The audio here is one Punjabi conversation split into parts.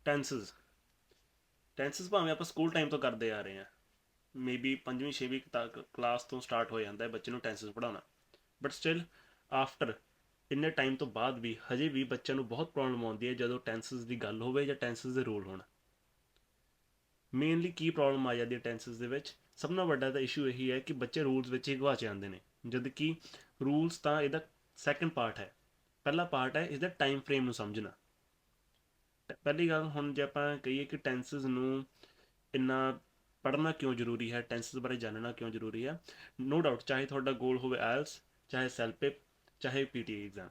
ਟੈਂਸਿਸ ਭਾਵੇਂ ਆਪਾਂ ਸਕੂਲ ਟਾਈਮ ਤੋਂ ਕਰਦੇ ਆ ਰਹੇ ਹਾਂ, ਮੇਬੀ 5ਵੀਂ 6ਵੀਂ ਤੱਕ ਕਲਾਸ ਤੋਂ ਸਟਾਰਟ ਹੋ ਜਾਂਦਾ ਹੈ ਬੱਚੇ ਨੂੰ ਟੈਂਸਿਸ ਪੜ੍ਹਾਉਣਾ, ਬਟ ਸਟਿਲ ਆਫਟਰ ਇੰਨੇ ਟਾਈਮ ਤੋਂ ਬਾਅਦ ਵੀ ਹਜੇ ਵੀ ਬੱਚਿਆਂ ਨੂੰ ਬਹੁਤ ਪ੍ਰੋਬਲਮ ਆਉਂਦੀ ਹੈ ਜਦੋਂ ਟੈਂਸਿਸ ਦੀ ਗੱਲ ਹੋਵੇ ਜਾਂ ਟੈਂਸਿਸ ਦੇ ਰੂਲ ਹੋਣ। ਮੇਨਲੀ ਕੀ ਪ੍ਰੋਬਲਮ ਆ ਜਾਂਦੀ ਹੈ ਟੈਂਸਿਸ ਦੇ ਵਿੱਚ? ਸਭ ਨਾਲੋਂ ਵੱਡਾ ਤਾਂ ਇਸ਼ੂ ਇਹੀ ਹੈ ਕਿ ਬੱਚੇ ਰੂਲਸ ਵਿੱਚ ਹੀ ਗਵਾਚ ਜਾਂਦੇ ਨੇ, ਜਦ ਕਿ ਰੂਲਸ ਤਾਂ ਇਹਦਾ ਸੈਕੰਡ ਪਾਰਟ ਹੈ। ਪਹਿਲਾ ਪਾਰਟ ਹੈ ਇਸਦਾ ਟਾਈਮ ਫਰੇਮ ਨੂੰ ਸਮਝਣਾ। ਪਹਿਲੀ ਗੱਲ, ਹੁਣ ਜੇ ਆਪਾਂ ਕਹੀਏ ਕਿ ਟੈਂਸਿਸ ਨੂੰ ਇੰਨਾ ਪੜ੍ਹਨਾ ਕਿਉਂ ਜ਼ਰੂਰੀ ਹੈ, ਟੈਂਸਿਸ ਬਾਰੇ ਜਾਣਨਾ ਕਿਉਂ ਜ਼ਰੂਰੀ ਹੈ, ਨੋ ਡਾਊਟ ਚਾਹੇ ਤੁਹਾਡਾ ਗੋਲ ਹੋਵੇ ਆਇਲਸ, ਚਾਹੇ ਸੈਲਪਿਪ, ਚਾਹੇ ਪੀਟੀ ਐਗਜ਼ਾਮ,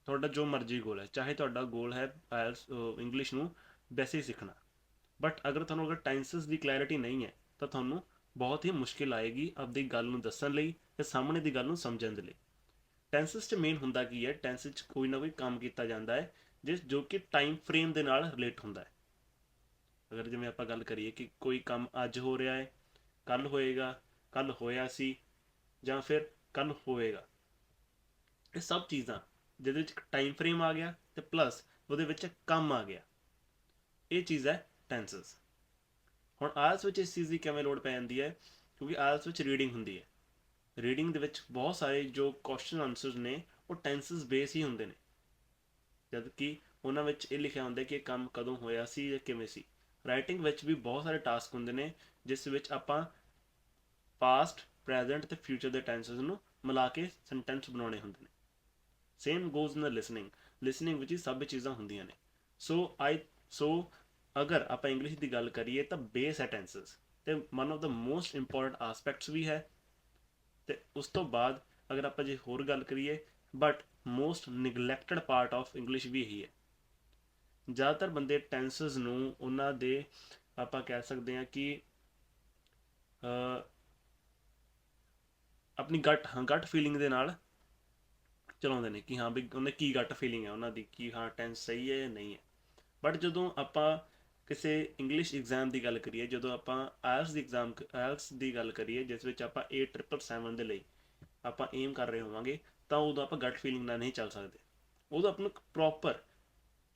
ਤੁਹਾਡਾ ਜੋ ਮਰਜ਼ੀ ਗੋਲ ਹੈ, ਚਾਹੇ ਤੁਹਾਡਾ ਗੋਲ ਹੈ ਆਇਲਸ ਇੰਗਲਿਸ਼ ਨੂੰ ਵੈਸੇ ਹੀ ਸਿੱਖਣਾ, ਬਟ ਅਗਰ ਟੈਂਸਿਸ ਦੀ ਕਲੈਰਿਟੀ ਨਹੀਂ ਹੈ ਤਾਂ ਤੁਹਾਨੂੰ ਬਹੁਤ ਹੀ ਮੁਸ਼ਕਿਲ ਆਏਗੀ ਆਪਦੀ ਗੱਲ ਨੂੰ ਦੱਸਣ ਲਈ ਤੇ ਸਾਹਮਣੇ ਦੀ ਗੱਲ ਨੂੰ ਸਮਝਣ ਦੇ ਲਈ। ਟੈਂਸਿਸ 'ਚ ਮੇਨ ਹੁੰਦਾ ਕੀ ਹੈ? ਟੈਂਸਿਸ 'ਚ ਕੋਈ ਨਾ ਕੋਈ ਕੰਮ ਕੀਤਾ ਜਾਂਦਾ ਹੈ ਜੋ ਕਿ ਟਾਈਮ ਫਰੇਮ ਦੇ ਨਾਲ ਰਿਲੇਟ ਹੁੰਦਾ ਹੈ। ਅਗਰ ਜਿਵੇਂ ਆਪਾਂ ਗੱਲ ਕਰੀਏ ਕਿ ਕੋਈ ਕੰਮ ਅੱਜ ਹੋ ਰਿਹਾ ਹੈ, ਕੱਲ ਹੋਏਗਾ, ਕੱਲ ਹੋਇਆ ਸੀ, ਜਾਂ ਫਿਰ ਕੱਲ ਹੋਵੇਗਾ, ਇਹ ਸਭ ਚੀਜ਼ਾਂ ਜਿਹਦੇ ਵਿੱਚ ਟਾਈਮ ਫਰੇਮ ਆ ਗਿਆ ਤੇ ਪਲੱਸ ਉਹਦੇ ਵਿੱਚ ਕੰਮ ਆ ਗਿਆ, ਇਹ ਚੀਜ਼ ਹੈ ਟੈਂਸਿਸ। ਹੁਣ ਆਇਲਸ ਵਿੱਚ ਇਸ ਚੀਜ਼ ਦੀ ਕਿਵੇਂ ਲੋੜ ਪੈ ਜਾਂਦੀ ਹੈ? ਕਿਉਂਕਿ ਆਇਲਸ ਵਿੱਚ ਰੀਡਿੰਗ ਹੁੰਦੀ ਹੈ। ਰੀਡਿੰਗ ਦੇ ਵਿੱਚ ਬਹੁਤ ਸਾਰੇ ਜੋ ਕੁਐਸਚਨ ਆਨਸਰਸ ਨੇ ਉਹ ਟੈਂਸਿਸ ਬੇਸ ਹੀ ਹੁੰਦੇ ਨੇ, ਜਦ ਕਿ ਉਹਨਾਂ ਵਿੱਚ ਇਹ ਲਿਖਿਆ ਹੁੰਦਾ ਕਿ ਇਹ ਕੰਮ ਕਦੋਂ ਹੋਇਆ ਸੀ ਜਾਂ ਕਿਵੇਂ ਸੀ। ਰਾਈਟਿੰਗ ਵਿੱਚ ਵੀ ਬਹੁਤ ਸਾਰੇ ਟਾਸਕ ਹੁੰਦੇ ਨੇ ਜਿਸ ਵਿੱਚ ਆਪਾਂ ਪਾਸਟ, ਪ੍ਰੈਜ਼ੈਂਟ ਤੇ ਫਿਊਚਰ ਦੇ ਟੈਂਸਿਸ ਨੂੰ ਮਿਲਾ ਕੇ ਸੈਂਟੈਂਸ ਬਣਾਉਣੇ ਹੁੰਦੇ ਨੇ। ਸੇਮ ਗੋਜ਼ ਇਨ ਦ ਲਿਸਨਿੰਗ ਵਿੱਚ ਹੀ ਸਭ ਚੀਜ਼ਾਂ ਹੁੰਦੀਆਂ ਨੇ। ਸੋ ਅਗਰ ਆਪਾਂ ਇੰਗਲਿਸ਼ ਦੀ ਗੱਲ ਕਰੀਏ ਤਾਂ ਬੇਸ ਹੈ ਟੈਂਸਿਸ, ਤੇ one of the most important aspects ਵੀ ਹੈ, ਤੇ ਉਸ ਤੋਂ ਬਾਅਦ ਅਗਰ ਆਪਾਂ ਜੇ ਹੋਰ ਗੱਲ ਕਰੀਏ, but most neglected part of English ਵੀ ਇਹੀ ਹੈ। ਜ਼ਿਆਦਾਤਰ ਬੰਦੇ ਟੈਂਸਿਸ ਨੂੰ ਉਹਨਾਂ ਦੇ ਆਪਾਂ ਕਹਿ ਸਕਦੇ ਹਾਂ ਕਿ ਆਪਣੀ ਗਟ ਫੀਲਿੰਗ ਦੇ ਨਾਲ ਚਲਾਉਂਦੇ ਨੇ ਕਿ ਹਾਂ ਵੀ ਉਹਨੇ ਕੀ ਗਟ ਫੀਲਿੰਗ ਹੈ ਉਹਨਾਂ ਦੀ ਕਿ ਹਾਂ ਟੈਂਸ ਸਹੀ ਹੈ ਜਾਂ ਨਹੀਂ ਹੈ। ਬਟ ਜਦੋਂ ਆਪਾਂ ਕਿਸੇ ਇੰਗਲਿਸ਼ ਐਗਜ਼ਾਮ ਦੀ ਗੱਲ ਕਰੀਏ, ਜਦੋਂ ਆਪਾਂ ਆਇਲਸ ਦੀ ਗੱਲ ਕਰੀਏ ਜਿਸ ਵਿੱਚ ਆਪਾਂ 8777 ਦੇ ਲਈ ਆਪਾਂ ਏਮ ਕਰ ਰਹੇ ਹੋਵਾਂਗੇ, ਤਾਂ ਉਦੋਂ ਆਪਾਂ ਗਟ ਫੀਲਿੰਗ ਨਾਲ ਨਹੀਂ ਚੱਲ ਸਕਦੇ। ਉਦੋਂ ਆਪਾਂ ਨੂੰ ਪ੍ਰੋਪਰ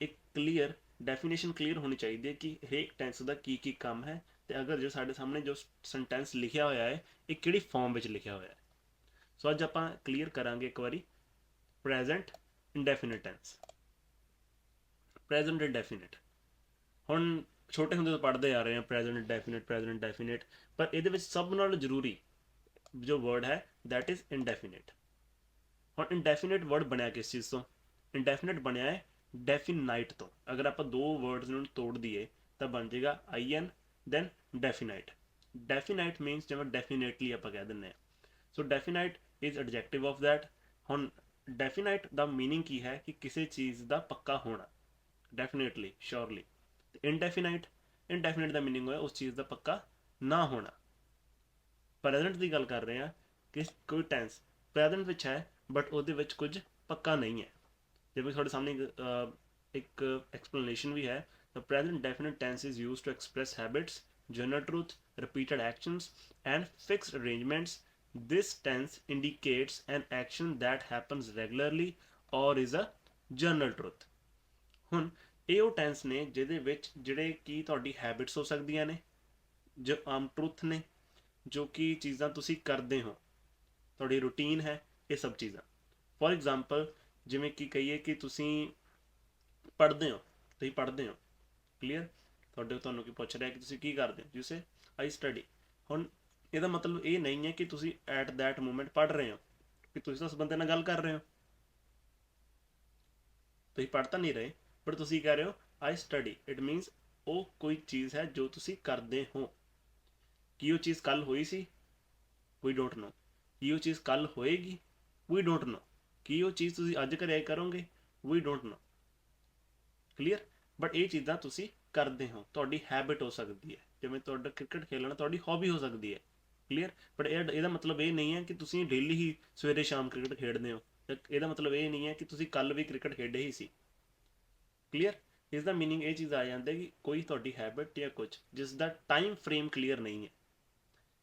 ਇੱਕ ਕਲੀਅਰ ਡੈਫੀਨੇਸ਼ਨ ਕਲੀਅਰ ਹੋਣੀ ਚਾਹੀਦੀ ਹੈ ਕਿ ਹਰੇਕ ਟੈਂਸ ਦਾ ਕੀ ਕੀ ਕੰਮ ਹੈ, ਤੇ ਅਗਰ ਜੋ ਸਾਡੇ ਸਾਹਮਣੇ ਜੋ ਸੈਂਟੈਂਸ ਲਿਖਿਆ ਹੋਇਆ ਹੈ ਇਹ ਕਿਹੜੀ ਫਾਰਮ ਵਿੱਚ ਲਿਖਿਆ ਹੋਇਆ ਹੈ। ਸੋ ਅੱਜ ਆਪਾਂ ਕਲੀਅਰ ਕਰਾਂਗੇ ਇੱਕ ਵਾਰੀ present indefinite tense. Present indefinite ਹੁਣ ਛੋਟੇ ਹੁੰਦੇ ਤੋਂ ਪੜ੍ਹਦੇ ਆ ਰਹੇ ਹਾਂ ਪ੍ਰੈਜ਼ੈਂਟ ਇੰਡੈਫੀਨਿਟ, ਪਰ ਇਹਦੇ ਵਿੱਚ ਸਭ ਨਾਲੋਂ ਜ਼ਰੂਰੀ ਜੋ ਵਰਡ ਹੈ ਦੈਟ ਇਜ਼ ਇੰਡੈਫੀਨਿਟ। ਹੁਣ ਇੰਡੈਫੀਨਿਟ ਵਰਡ ਬਣਿਆ ਕਿਸ ਚੀਜ਼ ਤੋਂ? ਇੰਡੈਫੀਨਿਟ ਬਣਿਆ ਹੈ ਡੈਫੀਨਾਈਟ ਤੋਂ। ਅਗਰ ਆਪਾਂ ਦੋ ਵਰਡਸ ਨੂੰ ਤੋੜ ਦਈਏ ਤਾਂ ਬਣ ਜਾਏਗਾ IN ਦੈਨ ਡੈਫੀਨਾਈਟ। ਡੈਫੀਨਾਈਟ ਮੀਨਸ ਜਿਵੇਂ ਡੈਫੀਨੇਟਲੀ ਆਪਾਂ ਕਹਿ ਦਿੰਦੇ ਹਾਂ। ਸੋ ਡੈਫੀਨਾਈਟ ਇਜ਼ ਐਡਜੈਕਟਿਵ ਆਫ ਦੈਟ। ਹੁਣ ਡੈਫੀਨਾਈਟ ਦਾ ਮੀਨਿੰਗ ਕੀ ਹੈ? ਕਿ ਕਿਸੇ ਚੀਜ਼ ਦਾ ਪੱਕਾ ਹੋਣਾ, ਡੈਫੀਨੇਟਲੀ, ਸ਼ੋਰਲੀ। ਇੰਡੈਫੀਨਿਟ ਦਾ ਮੀਨਿੰਗ ਹੋਇਆ ਉਸ ਚੀਜ਼ ਦਾ ਪੱਕਾ ਨਾ ਹੋਣਾ। ਪ੍ਰੈਜ਼ੈਂਟ ਦੀ ਗੱਲ ਕਰ ਰਹੇ ਹਾਂ ਕਿ ਕੋਈ ਟੈਂਸ ਪ੍ਰੈਜ਼ੈਂਟ ਵਿੱਚ ਹੈ ਬਟ ਉਹਦੇ ਵਿੱਚ ਕੁਝ ਪੱਕਾ ਨਹੀਂ ਹੈ। ਜਿਵੇਂ ਤੁਹਾਡੇ ਸਾਹਮਣੇ ਇੱਕ ਐਕਸਪਲੇਨੇਸ਼ਨ ਵੀ ਹੈ। The present definite tense is used to express habits, general truth, repeated actions, and fixed arrangements. This tense indicates an action that happens regularly or is a general truth. ਹੁਣ ਇਹ ਉਹ ਟੈਂਸ ਨੇ ਜਿਹਦੇ ਵਿੱਚ ਜਿਹੜੇ ਕਿ ਤੁਹਾਡੀ ਹੈਬਿਟਸ ਹੋ ਸਕਦੀਆਂ ਨੇ, ਜੋ ਆਮ ਟਰੁੱਥ ਨੇ, ਜੋ ਕਿ ਚੀਜ਼ਾਂ ਤੁਸੀਂ ਕਰਦੇ ਹੋ, ਤੁਹਾਡੀ ਰੂਟੀਨ ਹੈ, ਇਹ ਸਭ ਚੀਜ਼ਾਂ। ਫੋਰ ਐਗਜ਼ਾਮਪਲ ਜਿਵੇਂ ਕਿ ਕਹੀਏ ਕਿ ਤੁਸੀਂ ਪੜ੍ਹਦੇ ਹੋ, ਕਲੀਅਰ, ਤੁਹਾਨੂੰ ਕੀ ਪੁੱਛ ਰਿਹਾ ਕਿ ਤੁਸੀਂ ਕੀ ਕਰਦੇ ਹੋ, ਯੂ ਸੇ ਆਈ ਸਟੱਡੀ। ਹੁਣ ਇਹਦਾ ਮਤਲਬ ਇਹ ਨਹੀਂ ਹੈ ਕਿ ਤੁਸੀਂ ਐਟ ਦੈਟ ਮੂਮੈਂਟ ਪੜ੍ਹ ਰਹੇ ਹੋ, ਕਿ ਤੁਸੀਂ ਤਾਂ ਉਸ ਬੰਦੇ ਨਾਲ ਗੱਲ ਕਰ ਰਹੇ ਹੋ, ਤੁਸੀਂ ਪੜ੍ਹ ਤਾਂ ਨਹੀਂ ਰਹੇ, ਬਟ ਤੁਸੀਂ ਕਹਿ ਰਹੇ ਹੋ ਆਈ ਸਟੱਡੀ। ਇਟ ਮੀਨਸ ਉਹ ਕੋਈ ਚੀਜ਼ ਹੈ ਜੋ ਤੁਸੀਂ ਕਰਦੇ ਹੋ। ਕੀ ਉਹ ਚੀਜ਼ ਕੱਲ ਹੋਈ ਸੀ? ਵੀ ਡੋਂਟ ਨੋ। ਕੀ ਉਹ ਚੀਜ਼ ਕੱਲ ਹੋਏਗੀ? ਵੀ ਡੋਂਟ ਨੋ। ਕੀ ਉਹ ਚੀਜ਼ ਤੁਸੀਂ ਅੱਜ ਕਰਿਆ ਕਰੋਗੇ? ਵੀ ਡੋਂਟ ਨੋ। ਕਲੀਅਰ। ਬਟ ਇਹ ਚੀਜ਼ਾਂ ਤੁਸੀਂ ਕਰਦੇ ਹੋ, ਤੁਹਾਡੀ ਹੈਬਿਟ ਹੋ ਸਕਦੀ ਹੈ। ਜਿਵੇਂ ਤੁਹਾਡਾ ਕ੍ਰਿਕਟ ਖੇਲਣਾ ਤੁਹਾਡੀ ਹੌਬੀ ਹੋ ਸਕਦੀ ਹੈ, ਕਲੀਅਰ। ਬਟ ਇਹਦਾ ਮਤਲਬ ਇਹ ਨਹੀਂ ਹੈ ਕਿ ਤੁਸੀਂ ਡੇਲੀ ਹੀ ਸਵੇਰੇ ਸ਼ਾਮ ਕ੍ਰਿਕਟ ਖੇਡਦੇ ਹੋ। ਇਹਦਾ ਮਤਲਬ ਇਹ ਨਹੀਂ ਹੈ ਕਿ ਤੁਸੀਂ ਕੱਲ ਵੀ ਕ੍ਰਿਕਟ ਖੇਡੇ ਹੀ ਸੀ, ਕਲੀਅਰ। ਇਸ ਦਾ ਮੀਨਿੰਗ ਇਹ ਚੀਜ਼ ਆ ਜਾਂਦਾ ਕਿ ਕੋਈ ਤੁਹਾਡੀ ਹੈਬਿਟ ਜਾਂ ਕੁਝ ਜਿਸ ਦਾ ਟਾਈਮ ਫਰੇਮ ਕਲੀਅਰ ਨਹੀਂ ਹੈ।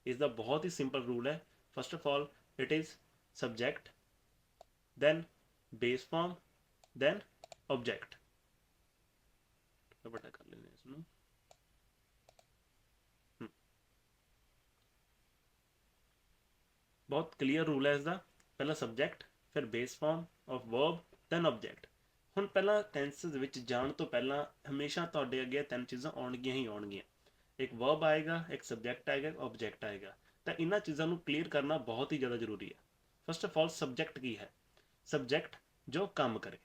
ਇਸ ਦਾ ਬਹੁਤ ਹੀ ਸਿੰਪਲ ਰੂਲ ਹੈ। First of all it is subject, then base form, then object। ਛੋਟਾ ਵੱਡਾ ਕਰ ਲੈਂਦੇ ਇਸ ਨੂੰ। बहुत क्लीयर रूल है इसका। पहला सब्जैक्ट, फिर base form of verb, then object. ਹੁਣ ਪਹਿਲਾਂ ਟੈਂਸਸ ਵਿੱਚ ਜਾਣ ਤੋਂ ਪਹਿਲਾਂ ਹਮੇਸ਼ਾ ਤੁਹਾਡੇ ਅੱਗੇ ਤਿੰਨ ਚੀਜ਼ਾਂ ਆਉਣਗੀਆਂ ਹੀ ਆਉਣਗੀਆਂ। ਇੱਕ ਵਰਬ ਆਏਗਾ, ਇੱਕ ਸਬਜੈਕਟ ਆਏਗਾ, ਇੱਕ ਆਬਜੈਕਟ ਆਏਗਾ। ਤਾਂ ਇਹਨਾਂ ਚੀਜ਼ਾਂ ਨੂੰ ਕਲੀਅਰ ਕਰਨਾ ਬਹੁਤ ਹੀ ਜ਼ਿਆਦਾ ਜ਼ਰੂਰੀ ਹੈ। ਫਸਟ ਆਫ ਆਲ ਸਬਜੈਕਟ ਕੀ ਹੈ? ਸਬਜੈਕਟ ਜੋ ਕੰਮ ਕਰੇ,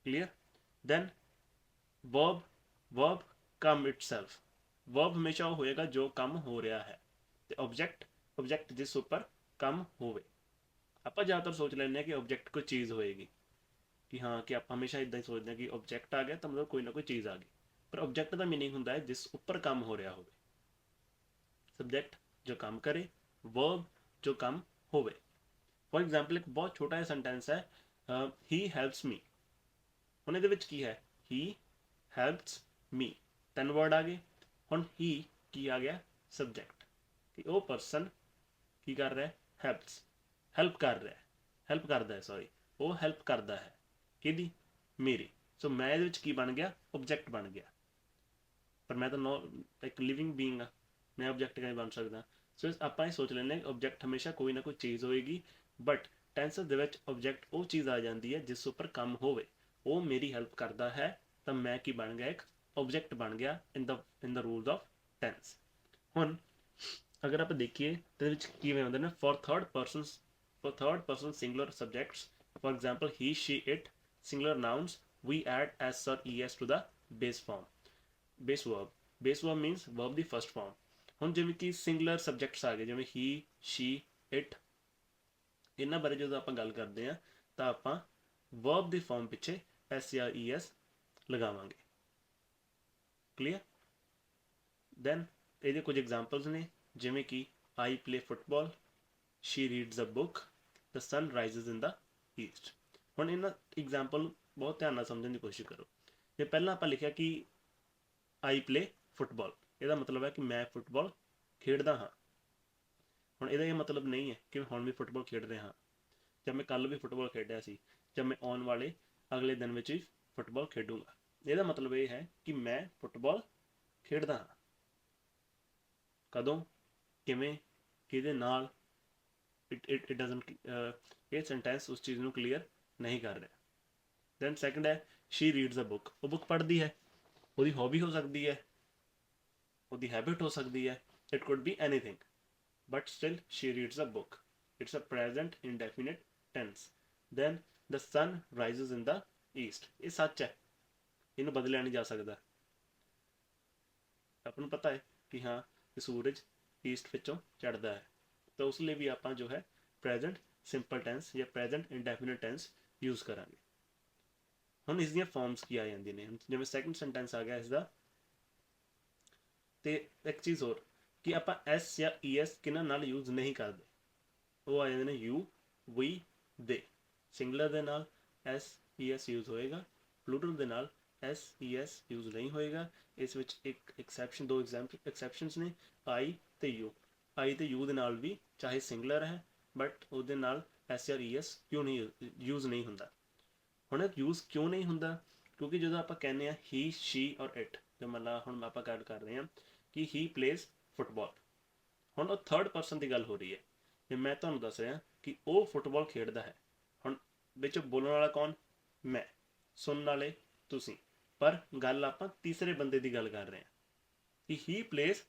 ਕਲੀਅਰ। ਦੈਨ ਵਰਬ, ਵਰਬ ਕੰਮ ਇਟਸੈਲਫ, ਵਰਬ ਹਮੇਸ਼ਾ ਉਹ ਹੋਏਗਾ ਜੋ ਕੰਮ ਹੋ ਰਿਹਾ ਹੈ। ਤੇ ਆਬਜੈਕਟ, ਆਬਜੈਕਟ ਜਿਸ ਉੱਪਰ ਕੰਮ ਹੋਵੇ। ਆਪਾਂ ਜ਼ਿਆਦਾਤਰ ਸੋਚ ਲੈਂਦੇ ਹਾਂ ਕਿ ਆਬਜੈਕਟ ਕੋਈ ਚੀਜ਼ ਹੋਏਗੀ, ਕਿ ਹਾਂ ਕਿ ਆਪਾਂ ਹਮੇਸ਼ਾ ਇਦਾਂ ਹੀ ਸੋਚਦੇ ਹਾਂ ਕਿ ਆਬਜੈਕਟ ਆ ਗਿਆ ਤਾਂ ਮਤਲਬ ਕੋਈ ਨਾ ਕੋਈ ਚੀਜ਼ ਆ ਗਈ। ਪਰ ਆਬਜੈਕਟ ਦਾ ਮੀਨਿੰਗ ਹੁੰਦਾ ਹੈ ਜਿਸ ਉੱਪਰ ਕੰਮ ਹੋ ਰਿਹਾ ਹੋਵੇ। ਸਬਜੈਕਟ ਜੋ ਕੰਮ ਕਰੇ, ਵਰਬ ਜੋ ਕੰਮ ਹੋਵੇ। ਫॉर एग्जाम्पल ਇੱਕ ਬਹੁਤ ਛੋਟਾ ਜਿਹਾ ਸੈਂਟੈਂਸ ਹੈ, ਹੀ ਹੈਲਪਸ ਮੀ। ਹੁਣ ਇਹਦੇ ਵਿੱਚ ਕੀ ਹੈ? ਹੀ ਹੈਲਪਸ ਮੀ, ਤਿੰਨ ਵਰਡ ਆ ਗਏ। ਹੁਣ ਹੀ ਕੀ ਆ ਗਿਆ? ਸਬਜੈਕਟ, ਕਿ ਉਹ ਪਰਸਨ ਕੀ ਕਰ ਰਿਹਾ? ਹੈਲਪਸ, ਹੈਲਪ ਕਰ ਰਿਹਾ, ਹੈਲਪ ਕਰਦਾ ਹੈ, ਸੌਰੀ, ਉਹ ਹੈਲਪ ਕਰਦਾ ਹੈ। ਕਿਹਦੀ? ਮੇਰੀ। ਸੋ ਮੈਂ ਇਹਦੇ ਵਿੱਚ ਕੀ ਬਣ ਗਿਆ? ਆਬਜੈਕਟ ਬਣ ਗਿਆ। ਪਰ ਮੈਂ ਤਾਂ ਇੱਕ ਲਿਵਿੰਗ ਬੀਇੰਗ ਆ, ਮੈਂ ਆਬਜੈਕਟ ਕਿਵੇਂ ਬਣ ਸਕਦਾ? ਸੋ ਆਪਾਂ ਇਹ ਸੋਚ ਲੈਂਦੇ ਹਾਂ ਆਬਜੈਕਟ ਹਮੇਸ਼ਾ ਕੋਈ ਨਾ ਕੋਈ ਚੀਜ਼ ਹੋਏਗੀ। ਬਟ ਟੈਂਸਸ ਦੇ ਵਿੱਚ ਆਬਜੈਕਟ ਉਹ ਚੀਜ਼ ਆ ਜਾਂਦੀ ਹੈ ਜਿਸ ਉੱਪਰ ਕੰਮ ਹੋਵੇ। ਉਹ ਮੇਰੀ ਹੈਲਪ ਕਰਦਾ ਹੈ ਤਾਂ ਮੈਂ ਕੀ ਬਣ ਗਿਆ? ਇੱਕ ਆਬਜੈਕਟ ਬਣ ਗਿਆ ਇਨ ਦਾ ਰੂਲਸ ਆਫ ਟੈਂਸ। ਹੁਣ ਅਗਰ ਆਪਾਂ ਦੇਖੀਏ ਤਾਂ ਇਹਦੇ ਵਿੱਚ ਕਿਵੇਂ ਹੁੰਦੇ ਨੇ? For third person singular subjects, for example he she it, singular nouns, we add s or es to the base form, base verb। base verb means verb the first form। ਹੁਣ ਜਿਵੇਂ ਕਿ ਸਿੰਗੂਲਰ ਸਬਜੈਕਟਸ ਆ ਗਏ, ਜਿਵੇਂ he, she, it, ਇਹਨਾਂ ਬਾਰੇ ਜਦੋਂ ਆਪਾਂ ਗੱਲ ਕਰਦੇ ਹਾਂ ਤਾਂ ਆਪਾਂ verb ਦੀ ਫਾਰਮ ਪਿੱਛੇ s ਜਾਂ es ਲਗਾਵਾਂਗੇ, ਕਲੀਅਰ। ਦੈਨ ਇਹਦੇ ਕੁਝ ਐਗਜ਼ਾਮਪਲਸ ਨੇ, ਜਿਵੇਂ ਕਿ I play football, she reads a book, the sun rises in the east। ਹੁਣ ਇਹਨਾਂ ਐਗਜ਼ਾਮਪਲ ਬਹੁਤ ਧਿਆਨ ਨਾਲ ਸਮਝਣ ਦੀ ਕੋਸ਼ਿਸ਼ ਕਰੋ। ਜੇ ਪਹਿਲਾਂ ਆਪਾਂ ਲਿਖਿਆ ਕਿ ਆਈ ਪਲੇ ਫੁੱਟਬਾਲ, ਇਹਦਾ ਮਤਲਬ ਹੈ ਕਿ ਮੈਂ ਫੁੱਟਬਾਲ ਖੇਡਦਾ ਹਾਂ। ਹੁਣ ਇਹਦਾ ਇਹ ਮਤਲਬ ਨਹੀਂ ਹੈ ਕਿ ਮੈਂ ਹੁਣ ਵੀ ਫੁੱਟਬਾਲ ਖੇਡ ਰਿਹਾ ਹਾਂ, ਜਾਂ ਮੈਂ ਕੱਲ੍ਹ ਵੀ ਫੁੱਟਬਾਲ ਖੇਡਿਆ ਸੀ, ਜਾਂ ਮੈਂ ਆਉਣ ਵਾਲੇ ਅਗਲੇ ਦਿਨ ਵਿੱਚ ਵੀ ਫੁੱਟਬਾਲ ਖੇਡੂੰਗਾ। ਇਹਦਾ ਮਤਲਬ ਇਹ ਹੈ ਕਿ ਮੈਂ ਫੁੱਟਬਾਲ ਖੇਡਦਾ ਹਾਂ। ਕਦੋਂ, ਕਿਵੇਂ, ਕਿਹਦੇ ਨਾਲ? ਇਟ ਡਜ਼ਨਟ, ਇਹ ਸੈਂਟੈਂਸ ਉਸ ਚੀਜ਼ ਨੂੰ ਕਲੀਅਰ ਨਹੀਂ ਕਰ ਰਿਹਾ। ਦੈਨ ਸੈਕੰਡ ਹੈ ਸ਼ੀ ਰੀਡਸ ਅ ਬੁੱਕ, ਉਹ ਬੁੱਕ ਪੜ੍ਹਦੀ ਹੈ। ਉਹਦੀ ਹੌਬੀ ਹੋ ਸਕਦੀ ਹੈ, ਉਹਦੀ ਹੈਬਿਟ ਹੋ ਸਕਦੀ ਹੈ, it could be anything, but still she reads a book. It's a present indefinite tense. Then the sun rises in the east, ਇਹ ਸੱਚ ਹੈ, ਇਹਨੂੰ ਬਦਲਿਆ ਨਹੀਂ ਜਾ ਸਕਦਾ। ਆਪਾਂ ਨੂੰ ਪਤਾ ਹੈ ਕਿ ਹਾਂ ਕਿ ਸੂਰਜ ਈਸਟ ਵਿੱਚੋਂ ਚੜ੍ਹਦਾ ਹੈ, ਤਾਂ ਉਸ ਲਈ ਵੀ ਆਪਾਂ ਜੋ ਹੈ ਪ੍ਰੈਜ਼ੈਂਟ ਸਿੰਪਲ ਟੈਂਸ ਜਾਂ ਪ੍ਰੈਜ਼ੈਂਟ ਇੰਡੈਫੀਨਿਟ ਟੈਂਸ ਯੂਜ਼ ਕਰਾਂਗੇ। ਹੁਣ ਇਸ ਦੀਆਂ ਫਾਰਮਸ ਕੀ ਆ ਜਾਂਦੀਆਂ ਨੇ? ਜਿਵੇਂ ਸੈਕੰਡ ਸੈਂਟੈਂਸ ਆ ਗਿਆ ਇਸਦਾ, ਤੇ ਇੱਕ ਚੀਜ਼ ਹੋਰ ਕਿ ਆਪਾਂ ਐਸ ਜਾਂ ਈ ਐਸ ਕਿਹਨਾਂ ਨਾਲ ਯੂਜ਼ ਨਹੀਂ ਕਰਦੇ। ਉਹ ਆ ਜਾਂਦੇ ਨੇ ਯੂ, ਵੀ, ਦੇ। ਸਿੰਗੂਲਰ ਦੇ ਨਾਲ ਐਸ ਈ ਐਸ ਯੂਜ਼ ਹੋਏਗਾ, ਪਲੂਰਲ ਦੇ ਨਾਲ ਐਸ ਈ ਐਸ ਯੂਜ਼ ਨਹੀਂ ਹੋਏਗਾ। ਇਸ ਵਿੱਚ ਇੱਕ ਐਕਸੈਪਸ਼ਨ, ਦੋ ਐਕਸੈਪਸ਼ਨਸ ਨੇ, ਆਈ ਤੇ ਯੂ। ਆਈ ਤੇ ਯੂ ਦੇ ਨਾਲ ਵੀ ਚਾਹੇ ਸਿੰਗੂਲਰ ਹੈ ਬਟ ਉਹਦੇ ਨਾਲ ਐਸ ਜਾਂ ਈ ਐਸ ਕਿਉਂ ਨਹੀਂ ਯੂਜ਼ ਨਹੀਂ ਹੁੰਦਾ? ਹੁਣ ਯੂਜ਼ ਕਿਉਂ ਨਹੀਂ ਹੁੰਦਾ? ਕਿਉਂਕਿ ਜਦੋਂ ਆਪਾਂ ਕਹਿੰਦੇ ਹਾਂ ਹੀ, ਸ਼ੀ ਔਰ ਇਟ, ਤੇ ਮਤਲਬ ਹੁਣ ਆਪਾਂ ਗੱਲ ਕਰ ਰਹੇ ਹਾਂ ਕਿ ਹੀ ਪਲੇਜ਼ ਫੁੱਟਬਾਲ। ਹੁਣ ਉਹ ਥਰਡ ਪਰਸਨ ਦੀ ਗੱਲ ਹੋ ਰਹੀ ਹੈ, ਤੇ ਮੈਂ ਤੁਹਾਨੂੰ ਦੱਸ ਰਿਹਾ ਕਿ ਉਹ ਫੁੱਟਬਾਲ ਖੇਡਦਾ ਹੈ। ਹੁਣ ਵਿੱਚ ਬੋਲਣ ਵਾਲਾ ਕੌਣ? ਮੈਂ। ਸੁਣਨ ਵਾਲੇ ਤੁਸੀਂ। ਪਰ ਗੱਲ ਆਪਾਂ ਤੀਸਰੇ ਬੰਦੇ ਦੀ ਗੱਲ ਕਰ ਰਹੇ ਹਾਂ ਕਿ ਹੀ ਪਲੇਜ਼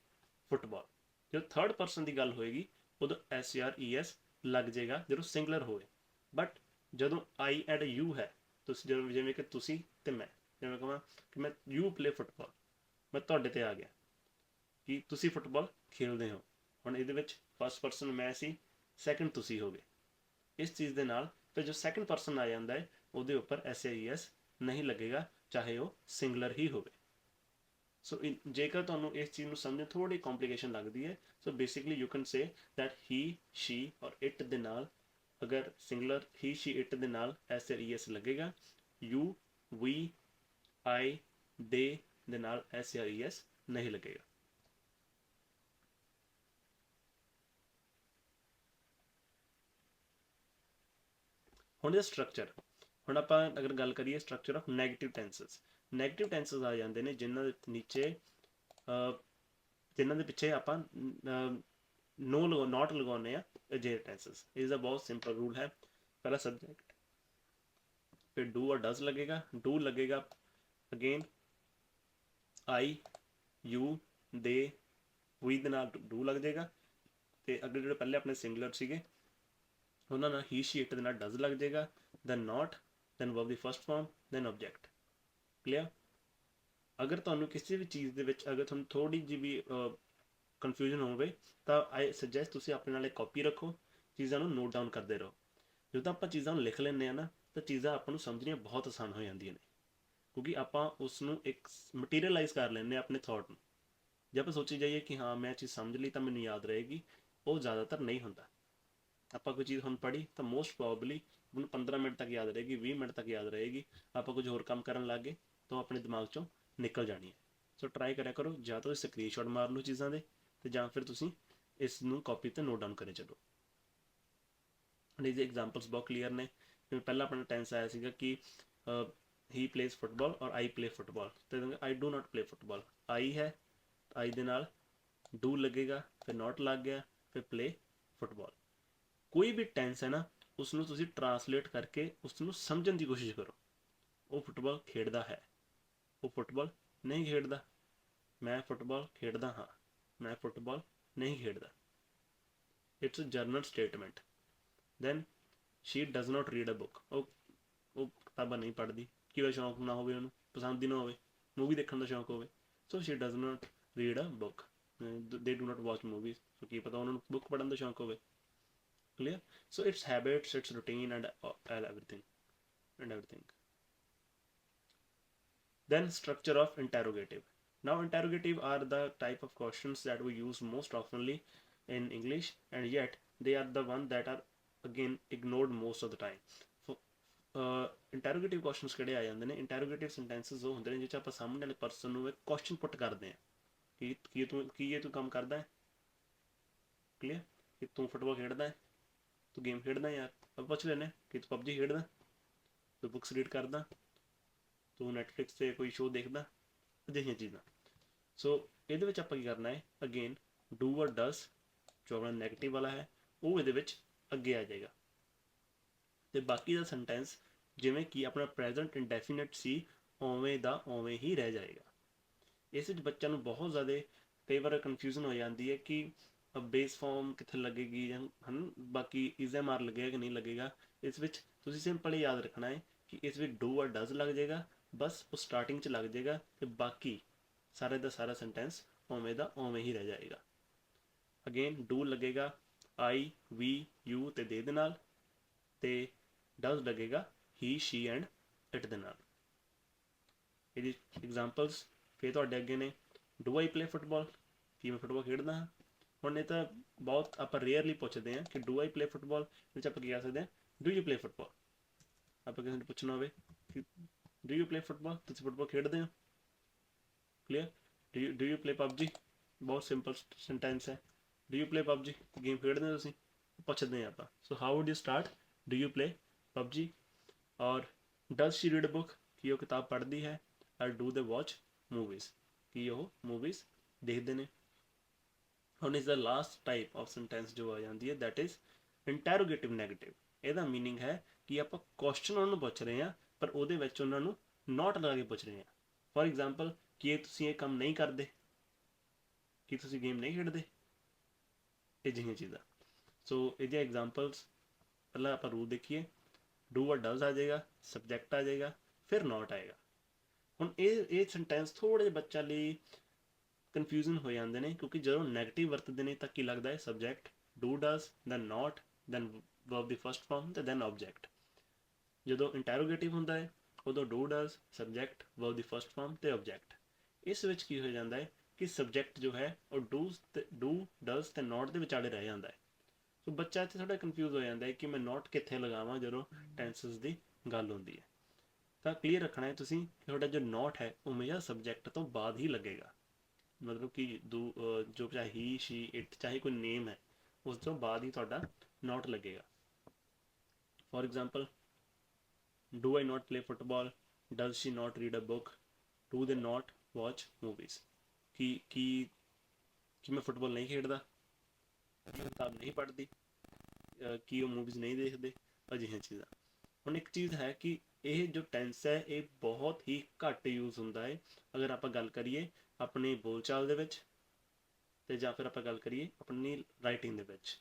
ਫੁੱਟਬਾਲ। ਜਦੋਂ ਥਰਡ ਪਰਸਨ ਦੀ ਗੱਲ ਹੋਏਗੀ ਉਦੋਂ ਐਸ ਆਰ ਈ ਐਸ ਲੱਗ ਜਾਏਗਾ ਜਦੋਂ ਸਿੰਗੂਲਰ ਹੋਵੇ। ਬਟ ਜਦੋਂ ਆਈ ਐਂਡ ਯੂ ਹੈ, ਤੁਸੀਂ ਜਦੋਂ ਜਿਵੇਂ ਕਿ ਤੁਸੀਂ ਤੇ ਮੈਂ, ਜਿਵੇਂ ਕਹਾਂ ਕਿ ਮੈਂ ਯੂ ਪਲੇ ਫੁੱਟਬਾਲ, ਮੈਂ ਤੁਹਾਡੇ ਤੇ ਆ ਗਿਆ ਕਿ ਤੁਸੀਂ ਫੁੱਟਬਾਲ ਖੇਡਦੇ ਹੋ। ਹੁਣ ਇਹਦੇ ਵਿੱਚ ਫਸਟ ਪਰਸਨ ਮੈਂ ਸੀ, ਸੈਕਿੰਡ ਤੁਸੀਂ ਹੋ ਗਏ। ਇਸ ਚੀਜ਼ ਦੇ ਨਾਲ ਫਿਰ ਜੋ ਸੈਕਿੰਡ ਪਰਸਨ ਆ ਜਾਂਦਾ ਹੈ ਉਹਦੇ ਉੱਪਰ ਐਸ ਈ ਐਸ ਨਹੀਂ ਲੱਗੇਗਾ, ਚਾਹੇ ਉਹ ਸਿੰਗੂਲਰ ਹੀ ਹੋਵੇ। ਸੋ ਜੇਕਰ ਤੁਹਾਨੂੰ ਇਸ ਚੀਜ਼ ਨੂੰ ਸਮਝਣ ਥੋੜੀ ਕੰਪਲੀਕੇਸ਼ਨ ਲੱਗਦੀ ਹੈ, so basically you can say that he, she or it ਦੇ ਨਾਲ ਅਗਰ ਸਿੰਗੂਲਰ ਹੀ, ਸ਼ੀ, ਇਟ ਦੇ ਨਾਲ ਐਸ ਈ ਐਸ ਲੱਗੇਗਾ। ਯੂ, ਵੀ, ਆਈ, ਦੇ ਨਾਲ ਐਸ ਜਾਂ ਈ ਐਸ ਨਹੀਂ ਲੱਗੇਗਾ। ਹੁਣ ਇਹਦਾ ਸਟਰਕਚਰ, ਹੁਣ ਆਪਾਂ ਅਗਰ ਗੱਲ ਕਰੀਏ ਸਟਰਕਚਰ ਆਫ ਨੈਗੇਟਿਵ ਟੈਂਸਸ। ਨੈਗੇਟਿਵ ਟੈਂਸਸ ਆ ਜਾਂਦੇ ਨੇ ਜਿਨ੍ਹਾਂ ਦੇ ਨੀਚੇ ਜਿਨ੍ਹਾਂ ਦੇ ਪਿੱਛੇ ਆਪਾਂ ਨੋ ਨੋਟ ਲਗਾਉਂਦੇ ਆ ਅਜਿਹੇ ਟੈਂਸਸ। ਇਸ ਦਾ ਬਹੁਤ ਸਿੰਪਲ ਰੂਲ ਹੈ। ਪਹਿਲਾ ਸਬਜੈਕਟ, फिर डू और डज लगेगा। डू लगेगा अगेन आई यू दे ਵੀ ਦੇ ਨਾਲ ਡੂ ਲੱਗ ਜਾਏਗਾ। ਤੇ ਅੱਗੇ ਜਿਹੜੇ ਪਹਿਲੇ ਆਪਣੇ ਸਿੰਗੂਲਰ ਸੀਗੇ ਉਹਨਾਂ ਨਾਲ ਹੀ ਸ਼ੀ ਇਟ ਦੇ ਨਾਲ ਡਜ਼ ਲੱਗ ਜਾਏਗਾ। ਦੈਨ ਨਾਟ, ਦੈਨ ਵਰਬ ਦੀ first form, then object. Clear? ਅਗਰ ਤੁਹਾਨੂੰ ਕਿਸੇ ਵੀ ਚੀਜ਼ ਦੇ ਵਿੱਚ ਅਗਰ ਤੁਹਾਨੂੰ ਥੋੜੀ ਜਿਹੀ ਵੀ ਕਨਫਿਊਜ਼ਨ ਹੋਵੇ ਤਾਂ ਆਈ ਸੁਜੈਸਟ ਤੁਸੀਂ ਆਪਣੇ ਨਾਲ ਇੱਕ ਕਾਪੀ ਰੱਖੋ, ਚੀਜ਼ਾਂ ਨੂੰ ਨੋਟ ਡਾਊਨ ਕਰਦੇ ਰਹੋ। ਜਦੋਂ ਆਪਾਂ ਚੀਜ਼ਾਂ ਨੂੰ ਲਿਖ ਲੈਂਦੇ ਹਾਂ ਨਾ ਤਾਂ ਚੀਜ਼ਾਂ ਆਪਾਂ ਨੂੰ ਸਮਝਣੀਆਂ ਬਹੁਤ ਆਸਾਨ ਹੋ ਜਾਂਦੀਆਂ ਨੇ, ਕਿਉਂਕਿ ਆਪਾਂ ਉਸ ਨੂੰ ਇੱਕ ਮਟੀਰੀਅਲਾਈਜ਼ ਕਰ ਲੈਂਦੇ ਹਾਂ ਆਪਣੇ ਥੋਟ ਨੂੰ। ਜੇ ਆਪਾਂ ਸੋਚੀ ਜਾਈਏ ਕਿ ਹਾਂ ਮੈਂ ਚੀਜ਼ ਸਮਝ ਲਈ ਤਾਂ ਮੈਨੂੰ ਯਾਦ ਰਹੇਗੀ, ਉਹ ਜ਼ਿਆਦਾਤਰ ਨਹੀਂ ਹੁੰਦਾ। ਆਪਾਂ ਕੋਈ ਚੀਜ਼ ਹੁਣ ਪੜ੍ਹੀ ਤਾਂ ਮੋਸਟ ਪ੍ਰੋਬਬਲੀ ਮੈਨੂੰ 15 ਮਿੰਟ ਤੱਕ ਯਾਦ ਰਹੇਗੀ, 20 ਮਿੰਟ ਤੱਕ ਯਾਦ ਰਹੇਗੀ। ਆਪਾਂ ਕੁਝ ਹੋਰ ਕੰਮ ਕਰਨ ਲੱਗ ਗਏ ਤਾਂ ਆਪਣੇ ਦਿਮਾਗ ਚੋਂ ਨਿਕਲ ਜਾਣੀ ਹੈ। ਸੋ ਟਰਾਈ ਕਰਿਆ ਕਰੋ, ਜਾਂ ਤਾਂ ਤੁਸੀਂ ਸਕਰੀਨਸ਼ਾਟ ਮਾਰ ਲਓ ਚੀਜ਼ਾਂ ਦੇ, ਤੇ ਜਾਂ ਫਿਰ ਤੁਸੀਂ ਇਸ ਨੂੰ ਕਾਪੀ 'ਤੇ ਨੋਟ ਡਾਊਨ ਕਰੇ ਚਲੋ। ਇਹਦੇ ਐਗਜ਼ਾਮਪਲਸ ਬਹੁਤ ਕਲੀਅਰ ਨੇ। ਜਿਵੇਂ ਪਹਿਲਾਂ ਆਪਣਾ ਟੈਂਸ ਆਇਆ ਸੀਗਾ ਕਿ ਹੀ ਪਲੇਜ਼ ਫੁੱਟਬਾਲ ਔਰ ਆਈ ਪਲੇ ਫੁੱਟਬਾਲ, ਤੇ I do not play football. I ਹੈ, ਆਈ ਦੇ ਨਾਲ ਡੂ ਲੱਗੇਗਾ, ਫਿਰ ਨਾਟ ਲੱਗ ਗਿਆ, ਫਿਰ ਪਲੇ ਫੁੱਟਬਾਲ। ਕੋਈ ਵੀ ਟੈਂਸ ਹੈ ਨਾ ਉਸਨੂੰ ਤੁਸੀਂ ਟਰਾਂਸਲੇਟ ਕਰਕੇ ਉਸ ਨੂੰ ਸਮਝਣ ਦੀ ਕੋਸ਼ਿਸ਼ ਕਰੋ। ਉਹ ਫੁੱਟਬਾਲ ਖੇਡਦਾ ਹੈ, ਉਹ ਫੁੱਟਬਾਲ ਨਹੀਂ ਖੇਡਦਾ। ਮੈਂ ਫੁੱਟਬਾਲ ਖੇਡਦਾ ਹਾਂ, ਮੈਂ ਫੁੱਟਬਾਲ ਨਹੀਂ ਖੇਡਦਾ। It's a general statement. Then she does not read a book. ਉਹ ਕਿਤਾਬਾਂ ਨਹੀਂ ਪੜ੍ਹਦੀ। ਕਿਹਦਾ ਸ਼ੌਂਕ ਨਾ ਹੋਵੇ, ਉਹਨੂੰ ਪਸੰਦ ਹੀ ਨਾ ਹੋਵੇ, ਮੂਵੀ ਦੇਖਣ ਦਾ ਸ਼ੌਂਕ ਹੋਵੇ। So she does not read a book, they do not watch movies. So ਕੀ ਪਤਾ ਉਹਨਾਂ ਨੂੰ ਬੁੱਕ ਪੜ੍ਹਨ ਦਾ ਸ਼ੌਂਕ ਹੋਵੇ। Clear? So its habits, its routine, and everything. Then structure of interrogative. Now interrogative are the type of questions that we use most oftenly in English, and yet they are the one that are again ignored most of the time. So interrogative questions ਕਿਹੜੇ ਆ ਜਾਂਦੇ ਨੇ? interrogative sentences ਉਹ ਹੁੰਦੇ ਨੇ ਜਿਹ 'ਚ ਆਪਾਂ ਸਾਹਮਣੇ ਵਾਲੇ ਪਰਸਨ ਨੂੰ ਇੱਕ ਕੁਐਸਚਨ ਪੁੱਟ ਕਰਦੇ ਹਾਂ ਕਿ ਕੀ ਇਹ ਤੂੰ ਕੰਮ ਕਰਦਾ ਹੈ। ਕਲੀਅਰ? ਕਿ ਤੂੰ ਫੁੱਟਬਾਲ ਖੇਡਦਾ ਹੈ, ਤੂੰ ਗੇਮ ਖੇਡਦਾ ਯਾਰ। ਆਪਾਂ ਪੁੱਛ ਲੈਂਦੇ ਕਿ ਤੂੰ ਪਬਜੀ ਖੇਡਦਾ, ਤੂੰ ਬੁੱਕਸ ਰੀਡ ਕਰਦਾ, ਤੂੰ ਨੈਟਫਲਿਕਸ 'ਤੇ ਕੋਈ ਸ਼ੋਅ ਦੇਖਦਾ, ਅਜਿਹੀਆਂ ਚੀਜ਼ਾਂ। ਸੋ ਇਹਦੇ ਵਿੱਚ ਆਪਾਂ ਕੀ ਕਰਨਾ ਹੈ, ਅਗੇਨ ਡੂ ਔਰ ਡਸ ਜੋ ਆਪਣਾ ਨੈਗੇਟਿਵ ਵਾਲਾ ਹੈ ਉਹ ਇਹਦੇ ਵਿੱਚ ਅੱਗੇ ਆ ਜਾਏਗਾ। ਅਤੇ ਬਾਕੀ ਦਾ ਸੈਂਟੈਂਸ ਜਿਵੇਂ ਕਿ ਆਪਣਾ ਪ੍ਰੈਜ਼ੈਂਟ ਇੰਡੈਫੀਨਿਟ ਸੀ ਉਵੇਂ ਦਾ ਉਵੇਂ ਹੀ ਰਹਿ ਜਾਏਗਾ। ਇਸ ਵਿੱਚ ਬੱਚਿਆਂ ਨੂੰ ਬਹੁਤ ਜ਼ਿਆਦਾ ਕਈ ਵਾਰ ਕਨਫਿਊਜ਼ਨ ਹੋ ਜਾਂਦੀ ਹੈ ਕਿ ਬੇਸ ਫਾਰਮ ਕਿੱਥੇ ਲੱਗੇਗੀ ਜਾਂ ਬਾਕੀ ਇਜ਼ ਐਮ ਆਰ ਲੱਗੇਗਾ ਕਿ ਨਹੀਂ ਲੱਗੇਗਾ। ਇਸ ਵਿੱਚ ਤੁਸੀਂ ਸਿੰਪਲ ਯਾਦ ਰੱਖਣਾ ਹੈ ਕਿ ਇਸ ਵਿੱਚ ਡੂ ਔਰ ਡਜ਼ ਲੱਗ ਜਾਏਗਾ, ਬਸ ਉਹ ਸਟਾਰਟਿੰਗ 'ਚ ਲੱਗ ਜਾਏਗਾ ਅਤੇ ਬਾਕੀ ਸਾਰੇ ਦਾ ਸਾਰਾ ਸੈਂਟੈਂਸ ਉਵੇਂ ਦਾ ਉਵੇਂ ਹੀ ਰਹਿ ਜਾਏਗਾ। ਅਗੇਨ ਡੂ ਲੱਗੇਗਾ ਆਈ ਵੀ ਯੂ ਅਤੇ ਦੇ ਨਾਲ, ਅਤੇ ਡਜ਼ ਲੱਗੇਗਾ ਹੀ ਸ਼ੀ ਐਂਡ ਇਟ ਦੇ ਨਾਲ। ਇਹਦੀ ਐਗਜ਼ਾਮਪਲਸ ਫਿਰ ਤੁਹਾਡੇ ਅੱਗੇ ਨੇ। ਡੂ ਆਈ ਪਲੇ ਫੁੱਟਬਾਲ, ਕੀ ਮੈਂ ਫੁੱਟਬਾਲ ਖੇਡਦਾ ਹਾਂ। ਹੁਣ ਇਹ ਤਾਂ ਬਹੁਤ ਆਪਾਂ ਰੇਅਰਲੀ ਪੁੱਛਦੇ ਹਾਂ ਕਿ ਡੂ ਆਈ ਪਲੇ ਫੁੱਟਬਾਲ, ਵਿੱਚ ਆਪਾਂ ਕੀ ਕਹਿ ਸਕਦੇ ਹਾਂ ਡੂ ਯੂ ਪਲੇ ਫੁੱਟਬਾਲ। ਆਪਾਂ ਕਿਸੇ ਨੂੰ ਪੁੱਛਣਾ ਹੋਵੇ ਕਿ ਡੂ ਯੂ ਪਲੇ ਫੁੱਟਬਾਲ, ਤੁਸੀਂ ਫੁੱਟਬਾਲ ਖੇਡਦੇ ਹੋ। Clear? Do you play PUBG, ਬਹੁਤ ਸਿੰਪਲ ਸੈਂਟੈਂਸ ਹੈ। Do you play PUBG, game ਖੇਡਦੇ ਹੋ ਤੁਸੀਂ, ਪੁੱਛਦੇ ਹਾਂ ਆਪਾਂ। So how would you start, do you play PUBG. Or does she read a book, ਕੀ ਉਹ ਕਿਤਾਬ ਪੜ੍ਹਦੀ ਹੈ। ਔਰ ਡੂ ਦੇ ਵਾਚ ਮੂਵੀਜ਼, ਕੀ ਉਹ ਮੂਵੀਜ਼ ਦੇਖਦੇ ਨੇ। ਹੁਣ ਇਸ ਦਾ ਲਾਸਟ ਟਾਈਪ ਆਫ ਸੈਂਟੈਂਸ ਜੋ ਆ ਜਾਂਦੀ ਹੈ ਦੈਟ ਇਜ਼ ਇੰਟੈਰੋਗੇਟਿਵ ਨੈਗੇਟਿਵ। ਇਹਦਾ ਮੀਨਿੰਗ ਹੈ ਕਿ ਆਪਾਂ ਕੁਐਸਚਨ ਉਹਨਾਂ ਨੂੰ ਪੁੱਛ ਰਹੇ ਹਾਂ ਪਰ ਉਹਦੇ ਵਿੱਚ ਉਹਨਾਂ ਨੂੰ ਨੋਟ ਲਗਾ ਕੇ ਪੁੱਛ ਰਹੇ ਹਾਂ। ਫੋਰ ਐਗਜ਼ਾਮਪਲ, ਕੀ ਤੁਸੀਂ ਇਹ ਕੰਮ ਨਹੀਂ ਕਰਦੇ, ਕੀ ਤੁਸੀਂ ਗੇਮ ਨਹੀਂ ਖੇਡਦੇ, ਇਹ ਜਿਹੀਆਂ ਚੀਜ਼ਾਂ। ਸੋ ਇਹਦੀਆਂ ਐਗਜ਼ਾਮਪਲਸ ਪਹਿਲਾਂ ਆਪਾਂ ਰੂਲ ਦੇਖੀਏ। ਡੂ ਔਰ ਡਜ਼ ਆ ਜਾਏਗਾ, ਸਬਜੈਕਟ ਆ ਜਾਏਗਾ, ਫਿਰ ਨੋਟ ਆਏਗਾ। ਹੁਣ ਇਹ ਸੈਂਟੈਂਸ ਥੋੜ੍ਹੇ ਜਿਹੇ ਬੱਚਿਆਂ ਲਈ ਕਨਫਿਊਜ਼ਨ ਹੋ ਜਾਂਦੇ ਨੇ ਕਿਉਂਕਿ ਜਦੋਂ ਨੈਗੇਟਿਵ ਵਰਤਦੇ ਨੇ ਤਾਂ ਕੀ ਲੱਗਦਾ ਹੈ subject, do does, then not, then verb ਦੀ ਫਸਟ ਫਾਰਮ ਅਤੇ ਦੈਨ ਆਬਜੈਕਟ। ਜਦੋਂ ਇੰਟੈਰੋਗੇਟਿਵ ਹੁੰਦਾ ਹੈ ਉਦੋਂ ਡੂ ਡਜ਼, ਸਬਜੈਕਟ, ਵਰਬ ਦੀ ਫਸਟ ਫਾਰਮ ਅਤੇ ਆਬਜੈਕਟ। ਇਸ ਵਿੱਚ ਕੀ ਹੋ ਜਾਂਦਾ ਹੈ ਕਿ ਸਬਜੈਕਟ ਜੋ ਹੈ ਉਹ ਡੂ ਡਜ਼ ਅਤੇ ਨੋਟ ਦੇ ਵਿਚਾਲੇ ਰਹਿ ਜਾਂਦਾ ਹੈ। ਸੋ ਬੱਚਾ ਇੱਥੇ ਥੋੜ੍ਹਾ ਕਨਫਿਊਜ਼ ਹੋ ਜਾਂਦਾ ਹੈ ਕਿ ਮੈਂ ਨੋਟ ਕਿੱਥੇ ਲਗਾਵਾਂ ਜਦੋਂ ਟੈਂਸਸ ਦੀ ਗੱਲ ਹੁੰਦੀ ਹੈ। ਤਾਂ ਕਲੀਅਰ ਰੱਖਣਾ ਹੈ ਤੁਸੀਂ ਕਿ ਤੁਹਾਡਾ ਜੋ ਨੋਟ ਹੈ ਉਹ ਹਮੇਸ਼ਾ ਸਬਜੈਕਟ ਤੋਂ ਬਾਅਦ ਹੀ ਲੱਗੇਗਾ। ਮਤਲਬ ਕਿ ਜੋ ਚਾਹੇ ਹੀ ਸ਼ੀ ਇਟ ਚਾਹੇ ਕੋਈ ਨੇਮ ਹੈ ਉਸ ਤੋਂ ਬਾਅਦ ਹੀ ਤੁਹਾਡਾ ਨੋਟ ਲੱਗੇਗਾ। For example, do I not play football, does she not read a book, do they not watch movies कि मैं फुटबॉल नहीं खेडदा, कि किताब नहीं पढ़ती, कि ਉਹ ਮੂਵੀਜ਼ ਨਹੀਂ ਦੇਖਦੇ, ਅਜਿਹੀਆਂ ਚੀਜ਼ਾਂ। ਹੁਣ ਇੱਕ ਚੀਜ਼ ਹੈ ਕਿ ਇਹ ਜੋ ਟੈਂਸ ਹੈ ਇਹ ਬਹੁਤ ਹੀ ਘੱਟ ਯੂਜ਼ ਹੁੰਦਾ ਹੈ ਅਗਰ ਆਪਾਂ ਗੱਲ ਕਰੀਏ ਆਪਣੇ ਬੋਲਚਾਲ ਦੇ ਵਿੱਚ, ਤੇ ਜਾਂ ਫਿਰ ਆਪਾਂ ਗੱਲ ਕਰੀਏ ਆਪਣੀ ਰਾਈਟਿੰਗ ਦੇ ਵਿੱਚ।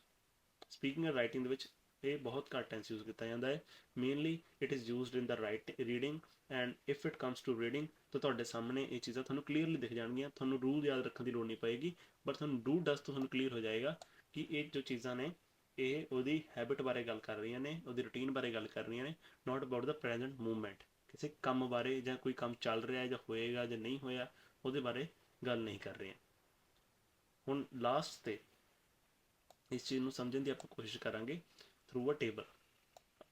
ਸਪੀਕਿੰਗ ਐਂਡ ਰਾਈਟਿੰਗ ਦੇ ਵਿੱਚ ਇਹ ਬਹੁਤ ਘੱਟ ਟੈਂਸ ਯੂਜ਼ ਕੀਤਾ ਜਾਂਦਾ ਹੈ। Mainly it is used in the reading, and if it comes to reading ਤਾਂ ਤੁਹਾਡੇ ਸਾਹਮਣੇ ਇਹ ਚੀਜ਼ਾਂ ਤੁਹਾਨੂੰ ਕਲੀਅਰਲੀ ਦਿਖ ਜਾਣਗੀਆਂ, ਤੁਹਾਨੂੰ ਰੂਲ ਯਾਦ ਰੱਖਣ ਦੀ ਲੋੜ ਨਹੀਂ ਪਏਗੀ, ਬਟ ਤੁਹਾਨੂੰ ਡੂ ਡਸ ਤੋਂ ਤੁਹਾਨੂੰ ਕਲੀਅਰ ਹੋ ਜਾਏਗਾ ਕਿ ਇਹ ਜੋ ਚੀਜ਼ਾਂ ਨੇ ਇਹ ਉਹਦੀ ਹੈਬਿਟ ਬਾਰੇ ਗੱਲ ਕਰ ਰਹੀਆਂ ਨੇ, ਉਹਦੀ ਰੂਟੀਨ ਬਾਰੇ ਗੱਲ ਕਰ ਰਹੀਆਂ ਨੇ, not about the present movement. ਕਿਸੇ ਕੰਮ ਬਾਰੇ ਜਾਂ ਕੋਈ ਕੰਮ ਚੱਲ ਰਿਹਾ ਜਾਂ ਹੋਏਗਾ ਜਾਂ ਨਹੀਂ ਹੋਇਆ ਉਹਦੇ ਬਾਰੇ ਗੱਲ ਨਹੀਂ ਕਰ ਰਹੀਆਂ। ਹੁਣ ਲਾਸਟ ਤੇ ਇਸ ਚੀਜ਼ ਨੂੰ ਸਮਝਣ ਦੀ ਆਪਾਂ ਕੋਸ਼ਿਸ਼ ਕਰਾਂਗੇ through a table.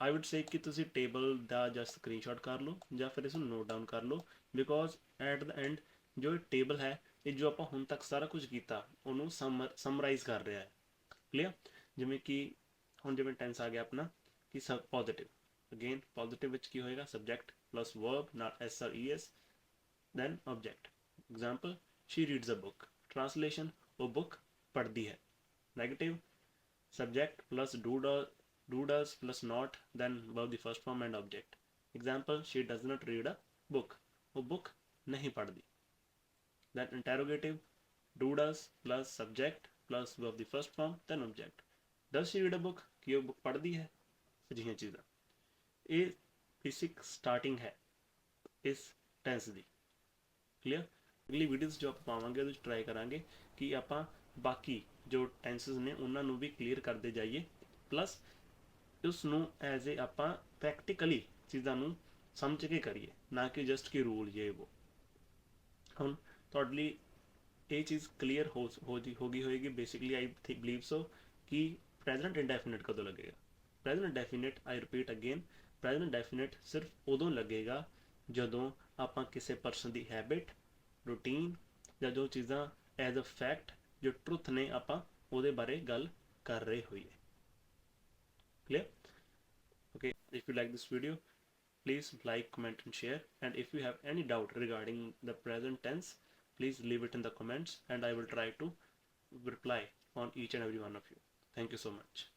I would say ਕਿ ਤੁਸੀਂ ਟੇਬਲ ਦਾ ਜਾਂ ਸਕਰੀਨਸ਼ਾਟ ਕਰ ਲਓ ਜਾਂ ਫਿਰ ਇਸ ਨੂੰ ਨੋਟ ਡਾਊਨ ਕਰ ਲਓ, ਬਿਕੋਜ਼ ਐਟ ਦ ਐਂਡ ਜੋ ਇਹ ਟੇਬਲ ਹੈ ਇਹ ਜੋ ਆਪਾਂ ਹੁਣ ਤੱਕ ਸਾਰਾ ਕੁਝ ਕੀਤਾ ਉਹਨੂੰ ਸਮਰਾਈਜ਼ ਕਰ ਰਿਹਾ ਹੈ। ਕਲੀਅਰ? ਜਿਵੇਂ ਕਿ ਹੁਣ ਜਿਵੇਂ ਟੈਂਸ ਆ ਗਿਆ ਆਪਣਾ ਕਿ ਸਬ ਪੋਜ਼ਿਟਿਵ, ਅਗੇਨ ਪੋਜ਼ਿਟਿਵ ਵਿੱਚ ਕੀ ਹੋਏਗਾ, ਸਬਜੈਕਟ ਪਲਸ ਵਰਬ ਨਾਲ SRES then object। example, she reads a book। translation, वो book पढ़ती है। negative, subject plus do does plus not then verb the first form and object। example, she does not read a book। वो book नहीं पढ़ती। then interrogative, do does plus subject plus verb the first form then object। does she read a book, कि वो book पढ़ती है। ਅਜਿਹੀਆਂ ਚੀਜ਼ਾਂ। ਇਹ ਬੇਸਿਕ ਸਟਾਰਟਿੰਗ ਹੈ ਇਸ ਟੈਂਸ ਦੀ। ਕਲੀਅਰ? ਅਗਲੀ ਵੀਡੀਓਜ਼ ਜੋ ਆਪਾਂ ਪਾਵਾਂਗੇ ਉਹਦੇ ਵਿੱਚ ਟਰਾਈ ਕਰਾਂਗੇ ਕਿ ਆਪਾਂ ਬਾਕੀ ਜੋ ਟੈਂਸਸ ਨੇ ਉਹਨਾਂ ਨੂੰ ਵੀ ਕਲੀਅਰ ਕਰਦੇ ਜਾਈਏ, ਪਲੱਸ ਉਸ ਨੂੰ ਐਜ਼ ਏ ਆਪਾਂ ਪ੍ਰੈਕਟੀਕਲੀ ਚੀਜ਼ਾਂ ਨੂੰ ਸਮਝ ਕੇ ਕਰੀਏ, ਨਾ ਕਿ ਜਸਟ ਕਿ ਰੂਲ ਜੇ ਵੋ। ਹੁਣ ਤੁਹਾਡੇ ਲਈ ਇਹ ਚੀਜ਼ ਕਲੀਅਰ ਹੋ ਗਈ ਹੋਏਗੀ ਬੇਸਿਕਲੀ, ਆਈ ਬਲੀਵ ਸੋ, ਕਿ ਪ੍ਰੈਜ਼ੈਂਟ ਇੰਡੈਫੀਨਿਟ ਕਦੋਂ ਲੱਗੇਗਾ। ਪ੍ਰੈਜ਼ੈਂਟ ਇੰਡੈਫੀਨਿਟ, ਆਈ ਰਿਪੀਟ ਅਗੇਨ, ਪ੍ਰੈਜ਼ੈਂਟ ਇੰਡੈਫੀਨਿਟ ਸਿਰਫ ਉਦੋਂ ਲੱਗੇਗਾ ਜਦੋਂ ਆਪਾਂ ਕਿਸੇ ਪਰਸਨ ਦੀ ਹੈਬਿਟ, ਰੂਟੀਨ ਜਾਂ ਜੋ ਚੀਜ਼ਾਂ ਐਜ਼ ਅ ਫੈਕਟ ਜੋ ਟਰੁੱਥ ਨੇ ਆਪਾਂ ਉਹਦੇ ਬਾਰੇ ਗੱਲ ਕਰ ਰਹੇ ਹੋਈਏ। clear? Okay, if you like this video, please like, comment and share, and if you have any doubt regarding the present tense, please leave it in the comments and I will try to reply on each and every one of you. Thank you so much.